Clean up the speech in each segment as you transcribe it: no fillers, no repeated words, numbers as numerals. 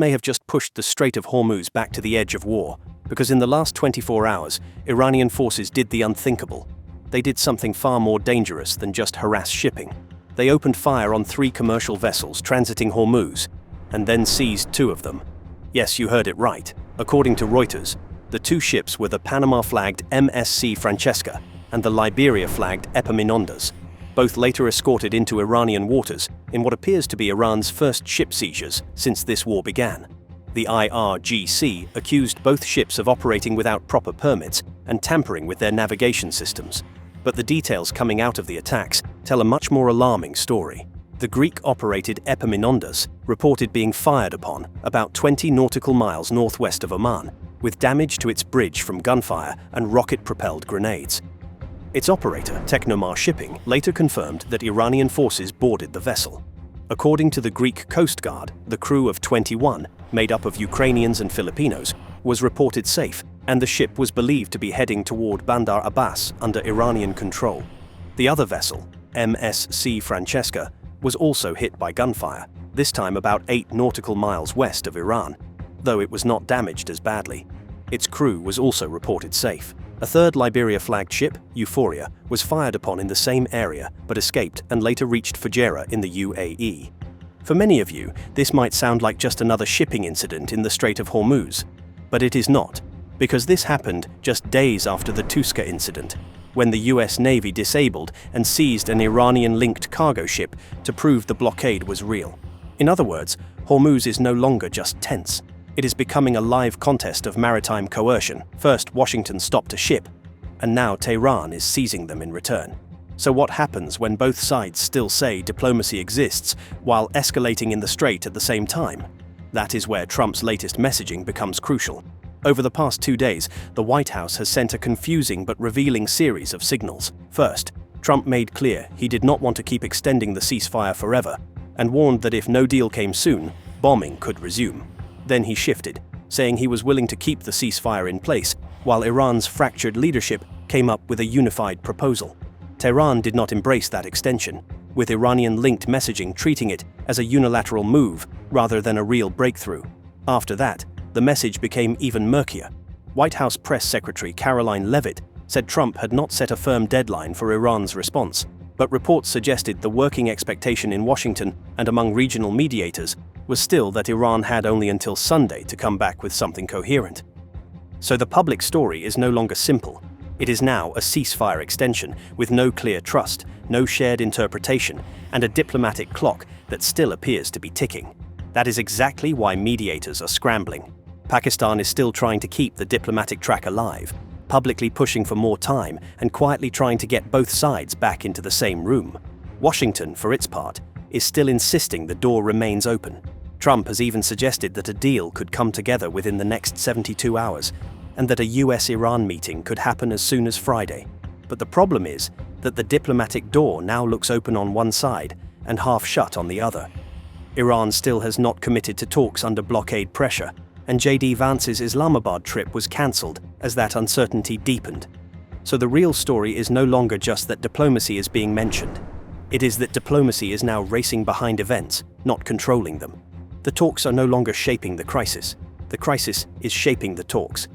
may have just pushed the Strait of Hormuz back to the edge of war, because in the last 24 hours, Iranian forces did the unthinkable. They did something far more dangerous than just harass shipping. They opened fire on 3 commercial vessels transiting Hormuz, and then seized 2 of them. Yes, you heard it right. According to Reuters, the 2 ships were the Panama-flagged MSC Francesca and the Liberia-flagged Epaminondas, both later escorted into Iranian waters in what appears to be Iran's first ship seizures since this war began. The IRGC accused both ships of operating without proper permits and tampering with their navigation systems. But the details coming out of the attacks tell a much more alarming story. The Greek-operated Epaminondas reported being fired upon about 20 nautical miles northwest of Oman, with damage to its bridge from gunfire and rocket-propelled grenades. Its operator, Technomar Shipping, later confirmed that Iranian forces boarded the vessel. According to the Greek Coast Guard, the crew of 21, made up of Ukrainians and Filipinos, was reported safe, and the ship was believed to be heading toward Bandar Abbas under Iranian control. The other vessel, MSC Francesca, was also hit by gunfire, this time about 8 nautical miles west of Iran, though it was not damaged as badly. Its crew was also reported safe. A third Liberia-flagged ship, Euphoria, was fired upon in the same area but escaped and later reached Fujairah in the UAE. For many of you, this might sound like just another shipping incident in the Strait of Hormuz, but it is not, because this happened just days after the Tuska incident, when the US Navy disabled and seized an Iranian-linked cargo ship to prove the blockade was real. In other words, Hormuz is no longer just tense. It is becoming a live contest of maritime coercion. First, Washington stopped a ship, and now Tehran is seizing them in return. So what happens when both sides still say diplomacy exists while escalating in the strait at the same time? That is where Trump's latest messaging becomes crucial. Over the past 2 days, the White House has sent a confusing but revealing series of signals. First, Trump made clear he did not want to keep extending the ceasefire forever, and warned that if no deal came soon, bombing could resume. Then he shifted, saying he was willing to keep the ceasefire in place, while Iran's fractured leadership came up with a unified proposal. Tehran did not embrace that extension, with Iranian-linked messaging treating it as a unilateral move rather than a real breakthrough. After that, the message became even murkier. White House Press Secretary Caroline Leavitt said Trump had not set a firm deadline for Iran's response, but reports suggested the working expectation in Washington and among regional mediators was still that Iran had only until Sunday to come back with something coherent. So the public story is no longer simple. It is now a ceasefire extension with no clear trust, no shared interpretation, and a diplomatic clock that still appears to be ticking. That is exactly why mediators are scrambling. Pakistan is still trying to keep the diplomatic track alive, publicly pushing for more time and quietly trying to get both sides back into the same room. Washington, for its part, is still insisting the door remains open. Trump has even suggested that a deal could come together within the next 72 hours, and that a US-Iran meeting could happen as soon as Friday. But the problem is that the diplomatic door now looks open on one side and half shut on the other. Iran still has not committed to talks under blockade pressure, and J.D. Vance's Islamabad trip was cancelled as that uncertainty deepened. So the real story is no longer just that diplomacy is being mentioned. It is that diplomacy is now racing behind events, not controlling them. The talks are no longer shaping the crisis is shaping the talks.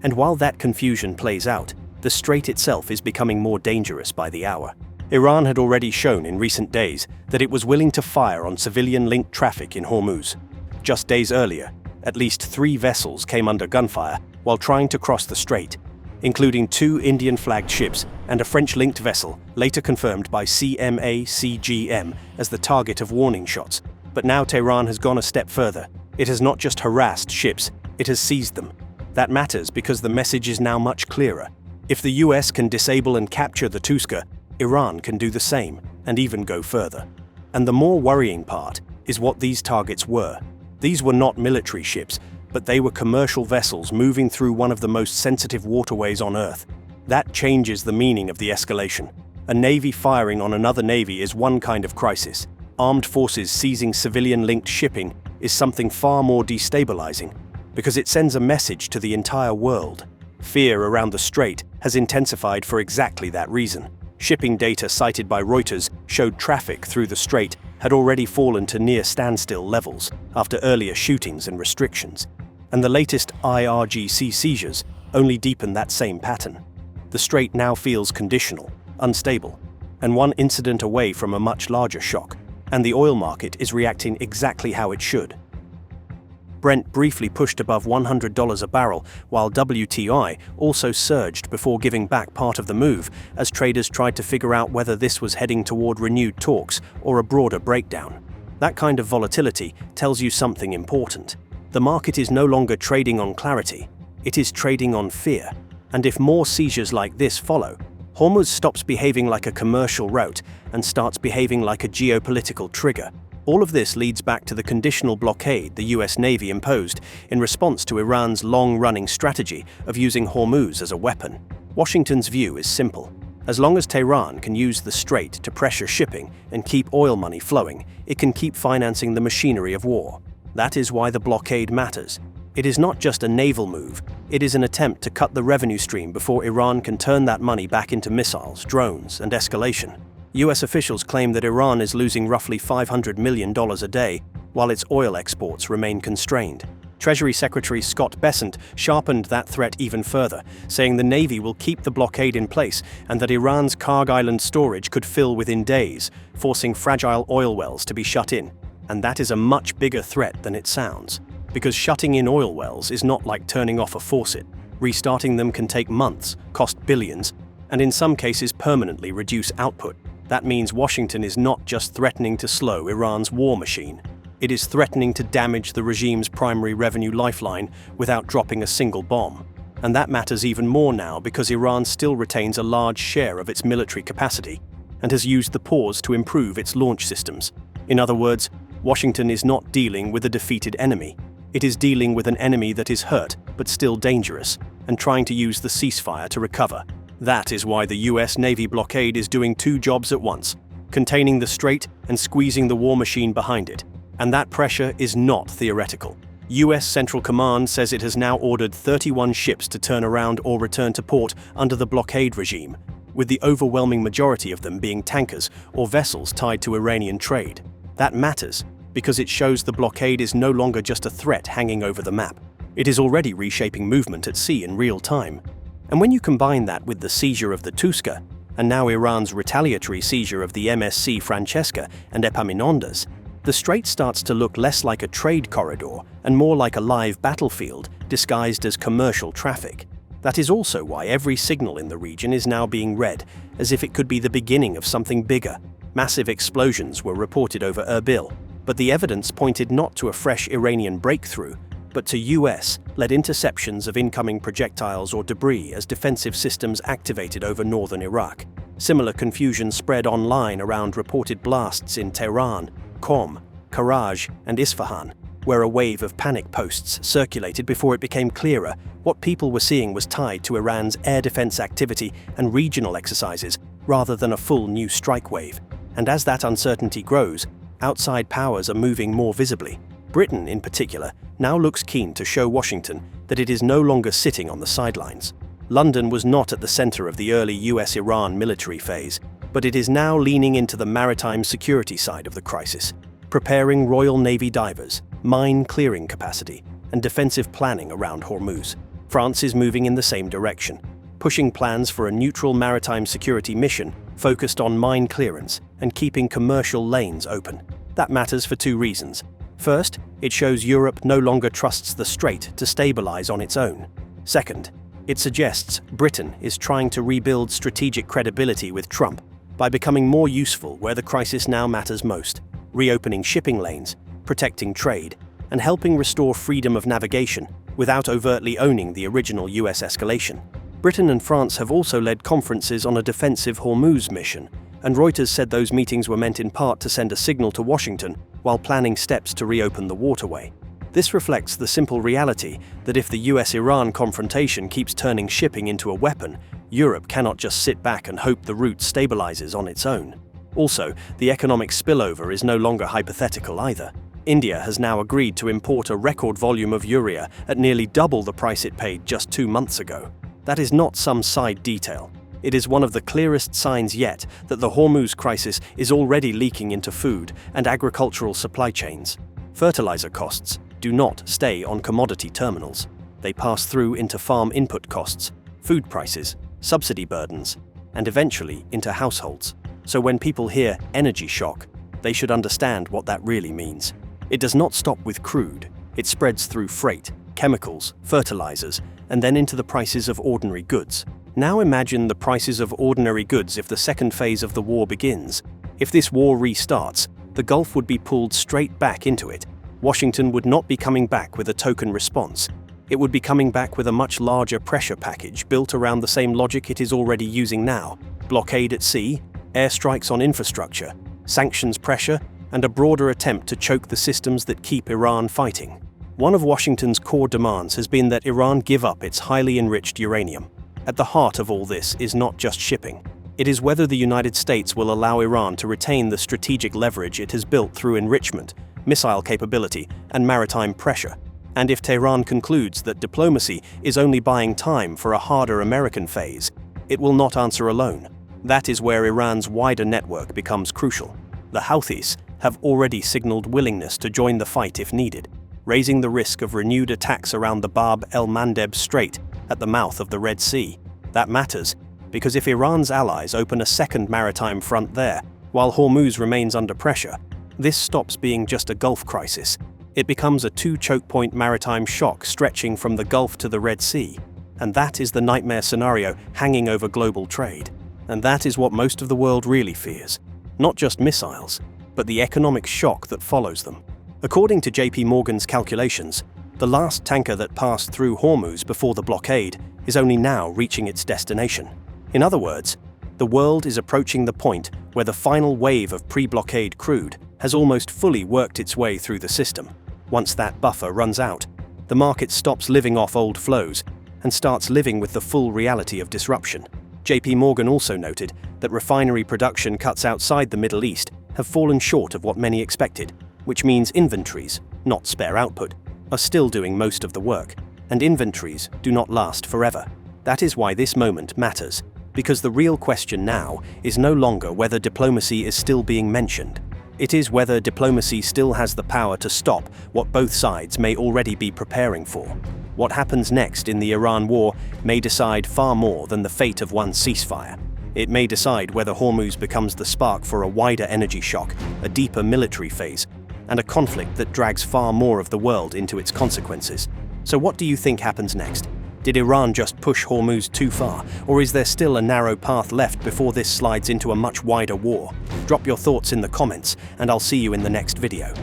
And while that confusion plays out, the strait itself is becoming more dangerous by the hour. Iran had already shown in recent days that it was willing to fire on civilian-linked traffic in Hormuz. Just days earlier, at least 3 vessels came under gunfire while trying to cross the strait, including 2 Indian-flagged ships and a French-linked vessel, later confirmed by CMA-CGM as the target of warning shots. But now Tehran has gone a step further. It has not just harassed ships, it has seized them. That matters because the message is now much clearer. If the US can disable and capture the Tuska, Iran can do the same, and even go further. And the more worrying part is what these targets were. These were not military ships, but they were commercial vessels moving through one of the most sensitive waterways on Earth. That changes the meaning of the escalation. A navy firing on another navy is one kind of crisis. Armed forces seizing civilian-linked shipping is something far more destabilizing, because it sends a message to the entire world. Fear around the strait has intensified for exactly that reason. Shipping data cited by Reuters showed traffic through the strait had already fallen to near standstill levels after earlier shootings and restrictions, and the latest IRGC seizures only deepen that same pattern. The strait now feels conditional, unstable, and one incident away from a much larger shock, and the oil market is reacting exactly how it should. Brent briefly pushed above $100 a barrel, while WTI also surged before giving back part of the move as traders tried to figure out whether this was heading toward renewed talks or a broader breakdown. That kind of volatility tells you something important. The market is no longer trading on clarity, it is trading on fear. And if more seizures like this follow, Hormuz stops behaving like a commercial route and starts behaving like a geopolitical trigger. All of this leads back to the conditional blockade the US Navy imposed in response to Iran's long-running strategy of using Hormuz as a weapon. Washington's view is simple. As long as Tehran can use the strait to pressure shipping and keep oil money flowing, it can keep financing the machinery of war. That is why the blockade matters. It is not just a naval move, it is an attempt to cut the revenue stream before Iran can turn that money back into missiles, drones, and escalation. US officials claim that Iran is losing roughly $500 million a day, while its oil exports remain constrained. Treasury Secretary Scott Bessent sharpened that threat even further, saying the Navy will keep the blockade in place and that Iran's Karg Island storage could fill within days, forcing fragile oil wells to be shut in. And that is a much bigger threat than it sounds. Because shutting in oil wells is not like turning off a faucet. Restarting them can take months, cost billions, and in some cases permanently reduce output. That means Washington is not just threatening to slow Iran's war machine. It is threatening to damage the regime's primary revenue lifeline without dropping a single bomb. And that matters even more now because Iran still retains a large share of its military capacity and has used the pause to improve its launch systems. In other words, Washington is not dealing with a defeated enemy. It is dealing with an enemy that is hurt but still dangerous and trying to use the ceasefire to recover. That is why the US Navy blockade is doing two jobs at once, containing the strait and squeezing the war machine behind it. And that pressure is not theoretical. US Central Command says it has now ordered 31 ships to turn around or return to port under the blockade regime, with the overwhelming majority of them being tankers or vessels tied to Iranian trade. That matters because it shows the blockade is no longer just a threat hanging over the map. It is already reshaping movement at sea in real time. And when you combine that with the seizure of the Tuska, and now Iran's retaliatory seizure of the MSC Francesca and Epaminondas, the strait starts to look less like a trade corridor and more like a live battlefield disguised as commercial traffic. That is also why every signal in the region is now being read as if it could be the beginning of something bigger. Massive explosions were reported over Erbil, but the evidence pointed not to a fresh Iranian breakthrough, but to US-led interceptions of incoming projectiles or debris as defensive systems activated over northern Iraq. Similar confusion spread online around reported blasts in Tehran, Qom, Karaj, and Isfahan, where a wave of panic posts circulated before it became clearer what people were seeing was tied to Iran's air defense activity and regional exercises rather than a full new strike wave. And as that uncertainty grows, outside powers are moving more visibly. Britain, in particular, now looks keen to show Washington that it is no longer sitting on the sidelines. London was not at the center of the early US-Iran military phase, but it is now leaning into the maritime security side of the crisis, preparing Royal Navy divers, mine clearing capacity, and defensive planning around Hormuz. France is moving in the same direction, pushing plans for a neutral maritime security mission focused on mine clearance and keeping commercial lanes open. That matters for two reasons. First, it shows Europe no longer trusts the strait to stabilize on its own. Second, it suggests Britain is trying to rebuild strategic credibility with Trump by becoming more useful where the crisis now matters most, reopening shipping lanes, protecting trade, and helping restore freedom of navigation without overtly owning the original US escalation. Britain and France have also led conferences on a defensive Hormuz mission, and Reuters said those meetings were meant in part to send a signal to Washington while planning steps to reopen the waterway. This reflects the simple reality that if the US-Iran confrontation keeps turning shipping into a weapon, Europe cannot just sit back and hope the route stabilizes on its own. Also, the economic spillover is no longer hypothetical either. India has now agreed to import a record volume of urea at nearly double the price it paid just 2 months ago. That is not some side detail. It is one of the clearest signs yet that the Hormuz crisis is already leaking into food and agricultural supply chains. Fertilizer costs do not stay on commodity terminals. They pass through into farm input costs, food prices, subsidy burdens, and eventually into households. So when people hear energy shock, they should understand what that really means. It does not stop with crude. It spreads through freight, chemicals, fertilizers, and then into the prices of ordinary goods. Now imagine the prices of ordinary goods if the second phase of the war begins. If this war restarts, the Gulf would be pulled straight back into it. Washington would not be coming back with a token response. It would be coming back with a much larger pressure package built around the same logic it is already using now: blockade at sea, airstrikes on infrastructure, sanctions pressure, and a broader attempt to choke the systems that keep Iran fighting. One of Washington's core demands has been that Iran give up its highly enriched uranium. At the heart of all this is not just shipping. It is whether the United States will allow Iran to retain the strategic leverage it has built through enrichment, missile capability, and maritime pressure. And if Tehran concludes that diplomacy is only buying time for a harder American phase, it will not answer alone. That is where Iran's wider network becomes crucial. The Houthis have already signaled willingness to join the fight if needed, raising the risk of renewed attacks around the Bab el-Mandeb Strait at the mouth of the Red Sea. That matters, because if Iran's allies open a second maritime front there, while Hormuz remains under pressure, this stops being just a Gulf crisis. It becomes a two-choke-point maritime shock stretching from the Gulf to the Red Sea. And that is the nightmare scenario hanging over global trade. And that is what most of the world really fears. Not just missiles, but the economic shock that follows them. According to JP Morgan's calculations, the last tanker that passed through Hormuz before the blockade is only now reaching its destination. In other words, the world is approaching the point where the final wave of pre-blockade crude has almost fully worked its way through the system. Once that buffer runs out, the market stops living off old flows and starts living with the full reality of disruption. JP Morgan also noted that refinery production cuts outside the Middle East have fallen short of what many expected, which means inventories, not spare output, are still doing most of the work, and inventories do not last forever. That is why this moment matters, because the real question now is no longer whether diplomacy is still being mentioned. It is whether diplomacy still has the power to stop what both sides may already be preparing for. What happens next in the Iran war may decide far more than the fate of one ceasefire. It may decide whether Hormuz becomes the spark for a wider energy shock, a deeper military phase, and a conflict that drags far more of the world into its consequences. So what do you think happens next? Did Iran just push Hormuz too far, or is there still a narrow path left before this slides into a much wider war? Drop your thoughts in the comments, and I'll see you in the next video.